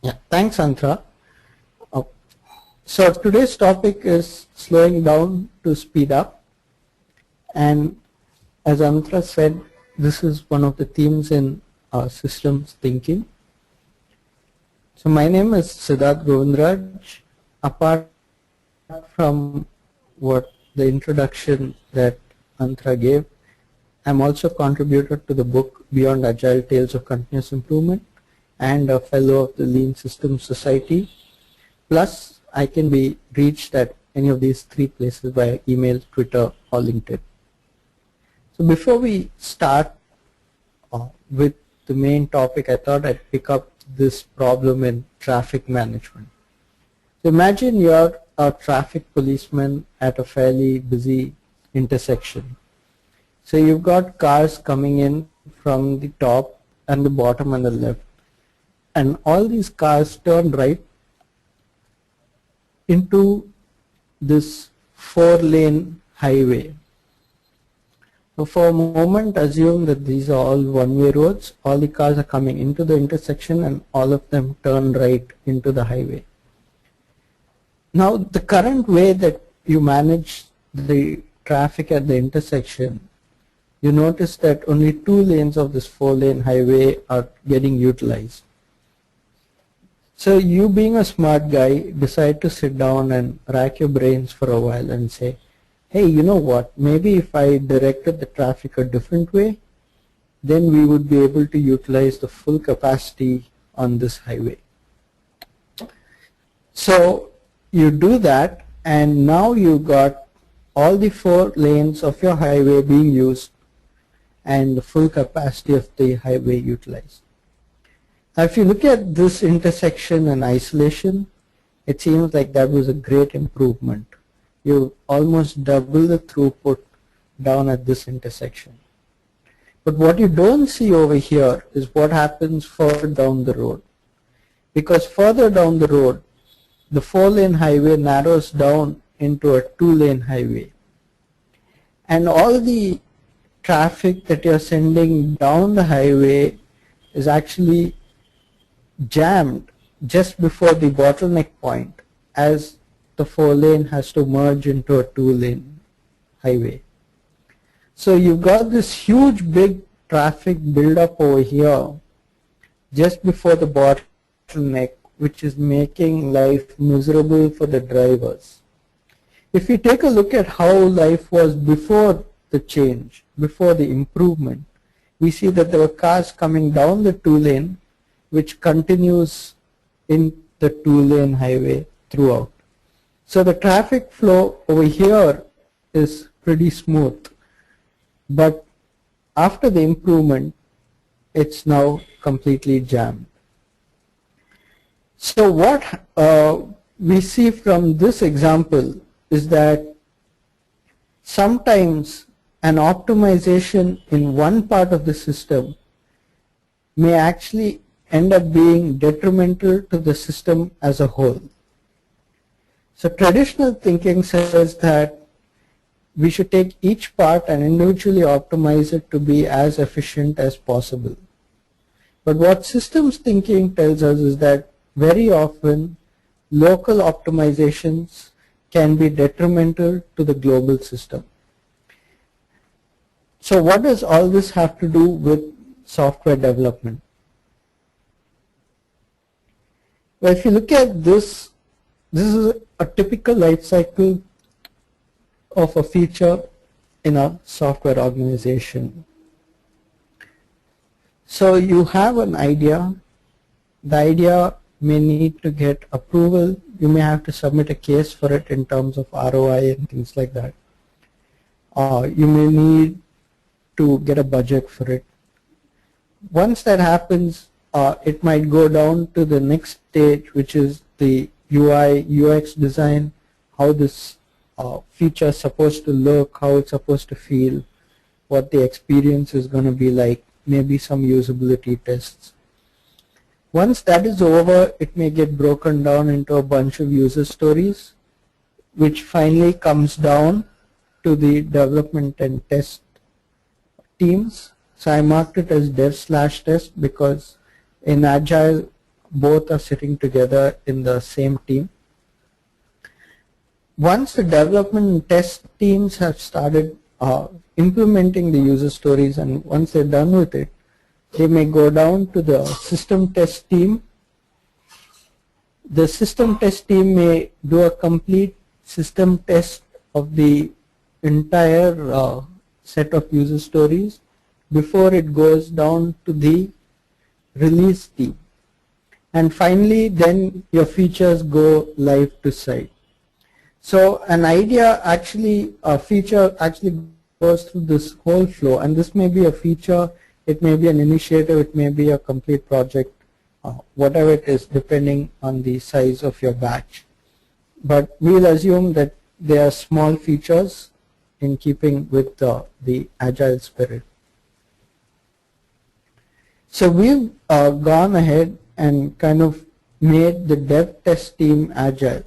Yeah, thanks, Antra. Uh, so today's topic is slowing down to speed up, and as Antra said, this is one of the themes in systems thinking. So my name is Siddharth Govindraj. Apart from what the introduction that Antra gave, I'm also a contributor to the book Beyond Agile Tales of Continuous Improvement and a fellow of the Lean Systems Society. Plus, I can be reached at any of these three places via email, Twitter, or LinkedIn. So before we start with the main topic, I thought I'd pick up this problem in traffic management. So imagine you're a traffic policeman at a fairly busy intersection. So you've got cars coming in from the top and the bottom and the left, and all these cars turn right into this 4-lane highway. So for a moment, assume that these are all one-way roads. All the cars are coming into the intersection and all of them turn right into the highway. Now, the current way that you manage the traffic at the intersection, you notice that only 2 lanes of this 4-lane highway are getting utilized. So you, being a smart guy, decide to sit down and rack your brains for a while and say, hey, you know what, maybe if I directed the traffic a different way, then we would be able to utilize the full capacity on this highway. So you do that, and now you got all the 4 lanes of your highway being used and the full capacity of the highway utilized. Now if you look at this intersection in isolation, it seems like that was a great improvement. You almost double the throughput down at this intersection. But what you don't see over here is what happens further down the road. Because further down the road, the 4-lane highway narrows down into a 2-lane highway. And all the traffic that you're sending down the highway is actually jammed just before the bottleneck point, as the 4-lane has to merge into a 2-lane highway. So you've got this huge big traffic buildup over here just before the bottleneck, which is making life miserable for the drivers. If you take a look at how life was before the change, before the improvement, we see that there were cars coming down the 2-lane, which continues in the 2-lane highway throughout. So the traffic flow over here is pretty smooth, but after the improvement, it's now completely jammed. So what we see from this example is that sometimes an optimization in one part of the system may actually end up being detrimental to the system as a whole. So traditional thinking says that we should take each part and individually optimize it to be as efficient as possible. But what systems thinking tells us is that very often local optimizations can be detrimental to the global system. So what does all this have to do with software development? Well, if you look at this, this is a typical life cycle of a feature in a software organization. So you have an idea. The idea may need to get approval. You may have to submit a case for it in terms of ROI and things like that. You may need to get a budget for it. Once that happens, it might go down to the next stage, which is the UI, UX design, how this feature is supposed to look, how it's supposed to feel, what the experience is going to be like, maybe some usability tests. Once that is over, it may get broken down into a bunch of user stories, which finally comes down to the development and test teams. So I marked it as dev/test because in Agile, both are sitting together in the same team. Once the development and test teams have started implementing the user stories, and once they're done with it, they may go down to the system test team. The system test team may do a complete system test of the entire set of user stories before it goes down to the release team. And finally, then your features go live to site. So an idea actually, a feature actually goes through this whole flow, and this may be a feature, it may be an initiative, it may be a complete project, whatever it is, depending on the size of your batch. But we'll assume that they are small features in keeping with the agile spirit. So we've gone ahead and kind of made the dev test team agile.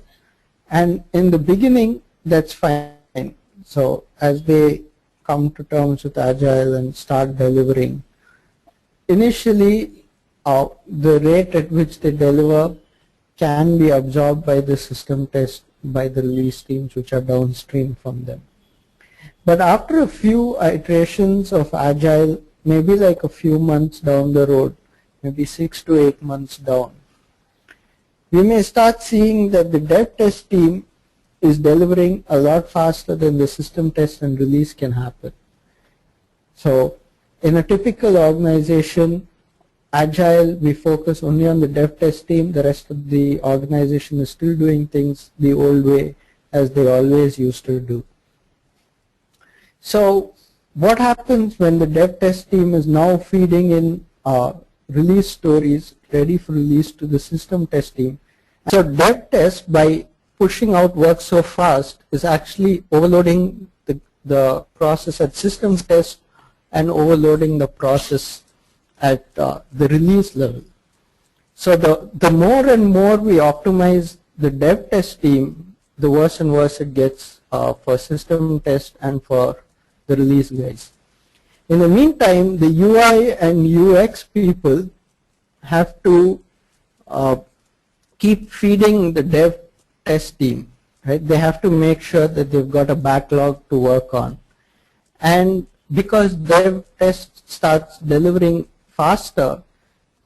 And in the beginning, that's fine. So as they come to terms with agile and start delivering, initially the rate at which they deliver can be absorbed by the system test, by the release teams which are downstream from them. But after a few iterations of agile, maybe like a few months down the road, maybe 6 to 8 months down, we may start seeing that the dev test team is delivering a lot faster than the system test and release can happen. So in a typical organization, agile, we focus only on the dev test team. The rest of the organization is still doing things the old way as they always used to do. So what happens when the dev test team is now feeding in release stories ready for release to the system test team? So dev test, by pushing out work so fast, is actually overloading the process at system test and overloading the process at the release level. So the more and more we optimize the dev test team, the worse and worse it gets for system test and for the release guys. In the meantime, the UI and UX people have to keep feeding the dev test team, right? They have to make sure that they've got a backlog to work on. And because dev test starts delivering faster,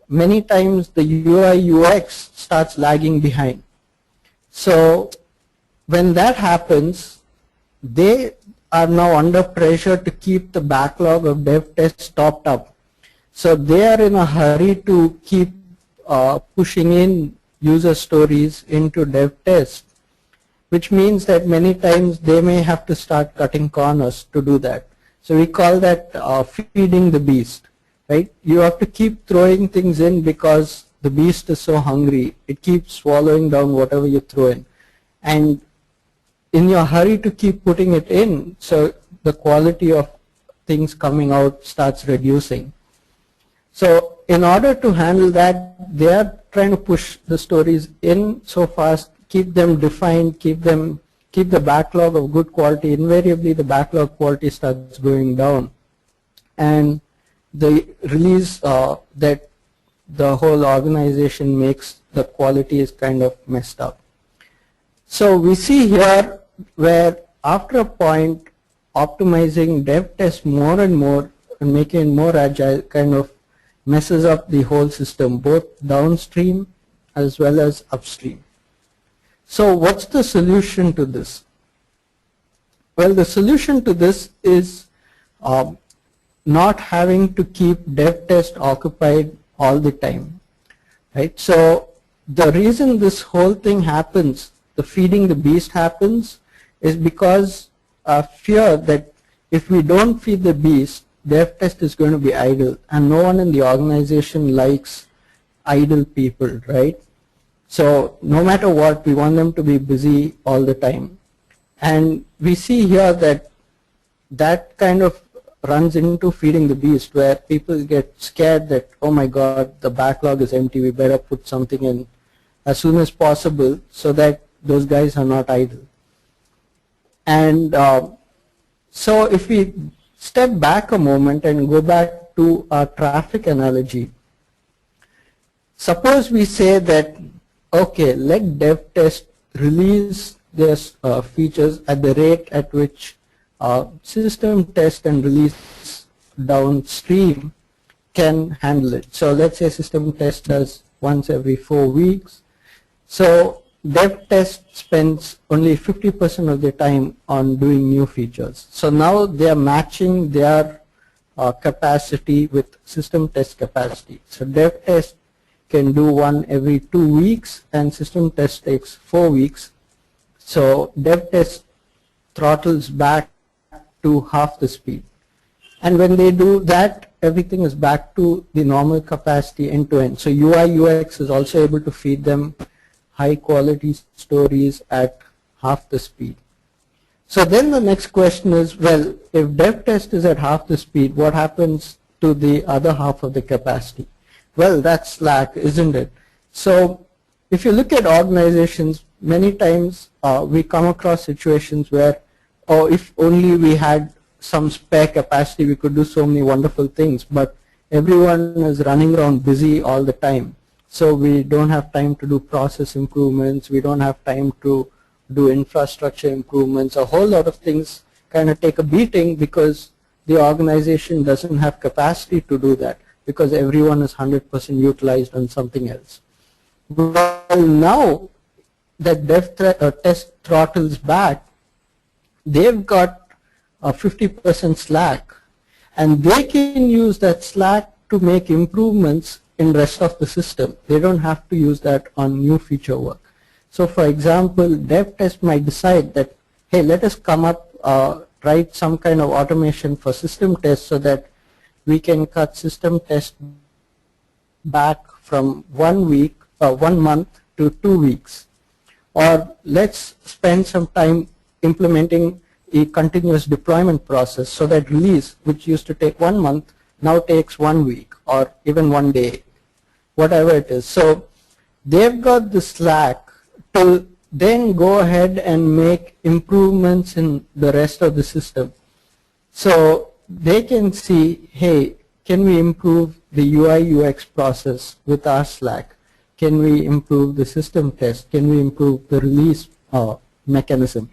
many times the UI UX starts lagging behind. So when that happens, they are now under pressure to keep the backlog of dev tests topped up. So they are in a hurry to keep pushing in user stories into dev test, which means that many times they may have to start cutting corners to do that. So we call that feeding the beast, right? You have to keep throwing things in because the beast is so hungry. It keeps swallowing down whatever you throw in. And in your hurry to keep putting it in, so the quality of things coming out starts reducing. So in order to handle that, they are trying to push the stories in so fast, keep them defined, keep the backlog of good quality. Invariably, the backlog quality starts going down, and the release that the whole organization makes, the quality is kind of messed up. So we see here where after a point, optimizing dev test more and more and making it more agile kind of messes up the whole system, both downstream as well as upstream. So what's the solution to this? Well, the solution to this is not having to keep dev test occupied all the time, right? So the reason this whole thing happens, the feeding the beast happens, is because of fear that if we don't feed the beast, dev test is going to be idle, and no one in the organization likes idle people, right? So no matter what, we want them to be busy all the time. And we see here that that kind of runs into feeding the beast, where people get scared that, oh my God, the backlog is empty, we better put something in as soon as possible so that those guys are not idle. And so if we step back a moment and go back to our traffic analogy, Suppose we say that, okay, let dev test release their features at the rate at which system test and release downstream can handle it. So let's say system test does once every 4 weeks. So dev test spends only 50% of their time on doing new features. So now they are matching their capacity with system test capacity. So dev test can do one every 2 weeks and system test takes 4 weeks. So dev test throttles back to half the speed. And when they do that, everything is back to the normal capacity end to end. So UI UX is also able to feed them high quality stories at half the speed. So then the next question is, well, if dev test is at half the speed, what happens to the other half of the capacity? Well, that's slack, isn't it? So if you look at organizations, many times we come across situations where, oh, if only we had some spare capacity, we could do so many wonderful things, but everyone is running around busy all the time. So we don't have time to do process improvements, we don't have time to do infrastructure improvements. A whole lot of things kind of take a beating because the organization doesn't have capacity to do that, because everyone is 100% utilized on something else. Well, now that dev test throttles back, they've got a 50% slack, and they can use that slack to make improvements in rest of the system. They don't have to use that on new feature work. So for example, dev test might decide that, hey, let us come up, write some kind of automation for system test so that we can cut system test back from 1 month to 2 weeks. Or let's spend some time implementing a continuous deployment process so that release, which used to take 1 month, now takes 1 week or even 1 day, whatever it is. So they've got the slack to then go ahead and make improvements in the rest of the system. So they can see, hey, can we improve the UI UX process with our slack? Can we improve the system test? Can we improve the release mechanism?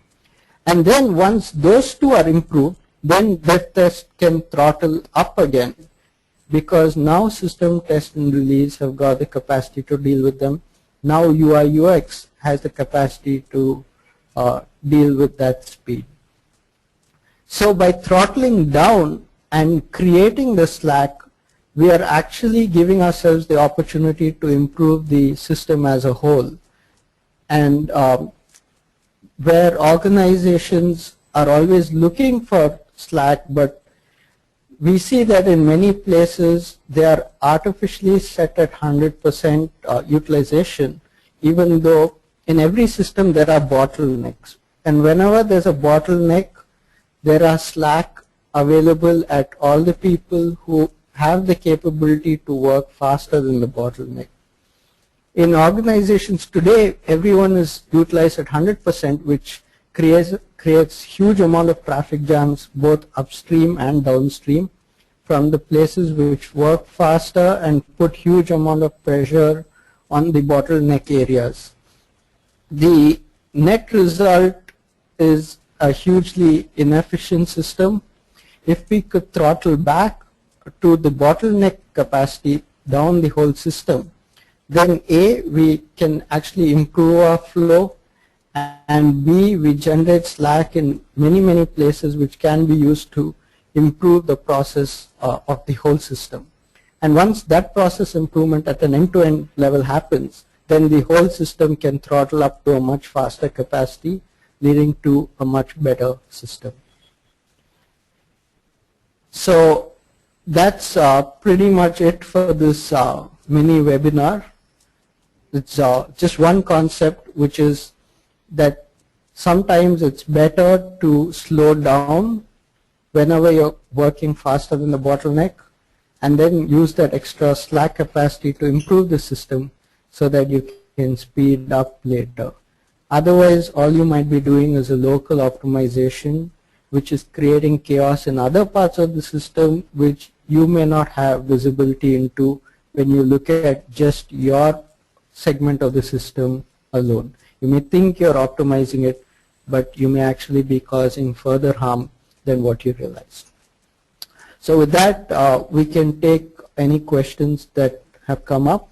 And then once those two are improved, then dev test can throttle up again, because now system test and release have got the capacity to deal with them. Now UI UX has the capacity to deal with that speed. So by throttling down and creating the slack, we are actually giving ourselves the opportunity to improve the system as a whole. And where organizations are always looking for slack, but we see that in many places they are artificially set at 100% utilization, even though in every system there are bottlenecks. And whenever there's a bottleneck, there are slack available at all the people who have the capability to work faster than the bottleneck. In organizations today, everyone is utilized at 100%, which creates huge amount of traffic jams both upstream and downstream from the places which work faster and put huge amount of pressure on the bottleneck areas. The net result is a hugely inefficient system. If we could throttle back to the bottleneck capacity down the whole system, then A, we can actually improve our flow, and B, we generate slack in many places which can be used to improve the process of the whole system. And once that process improvement at an end-to-end level happens, then the whole system can throttle up to a much faster capacity, leading to a much better system. So that's pretty much it for this mini webinar. It's just one concept, which is that sometimes it's better to slow down whenever you're working faster than the bottleneck, and then use that extra slack capacity to improve the system so that you can speed up later. Otherwise, all you might be doing is a local optimization, which is creating chaos in other parts of the system which you may not have visibility into when you look at just your segment of the system alone. You may think you're optimizing it, but you may actually be causing further harm than what you realize. So with that, we can take any questions that have come up.